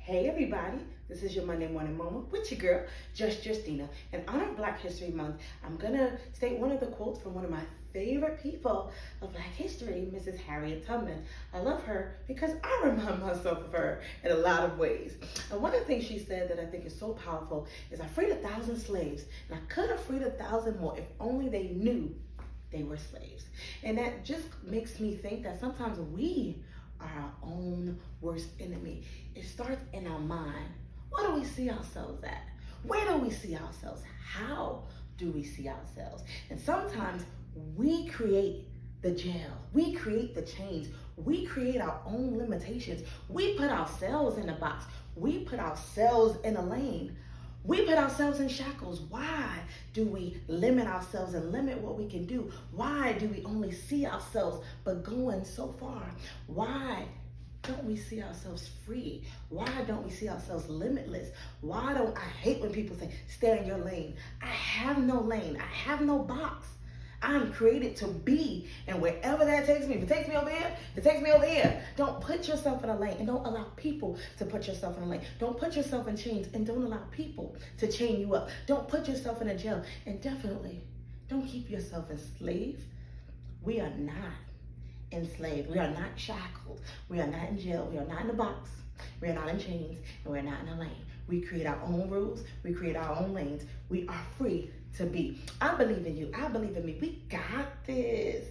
Hey everybody, this is your Monday Morning Moment with your girl, Justina. In honor of Black History Month, I'm gonna state one of the quotes from one of my favorite people of Black history, Mrs. Harriet Tubman. I love her because I remind myself of her in a lot of ways. And one of the things she said that I think is so powerful is I freed 1,000 slaves, and I could have freed 1,000 more if only they knew they were slaves. And that just makes me think that sometimes we are our own worst enemy. It starts in our mind. What do we see ourselves at? Where do we see ourselves? How do we see ourselves? And sometimes we create the jail. We create the chains. We create our own limitations. We put ourselves in a box. We put ourselves in a lane. We put ourselves in shackles. Why do we limit ourselves and limit what we can do? Why do we only see ourselves but going so far? Why don't we see ourselves free? Why don't we see ourselves limitless? I hate when people say, stay in your lane. I have no lane. I have no box. I'm created to be, and wherever that takes me, if it takes me over here, it takes me over here. Don't put yourself in a lane, and don't allow people to put yourself in a lane. Don't put yourself in chains, and don't allow people to chain you up. Don't put yourself in a jail, and definitely don't keep yourself enslaved. We are not enslaved. We are not shackled. We are not in jail. We are not in a box. We are not in chains, and we're not in a lane. We create our own rules. We create our own lanes. We are free to be. I believe in you. I believe in me. We got this.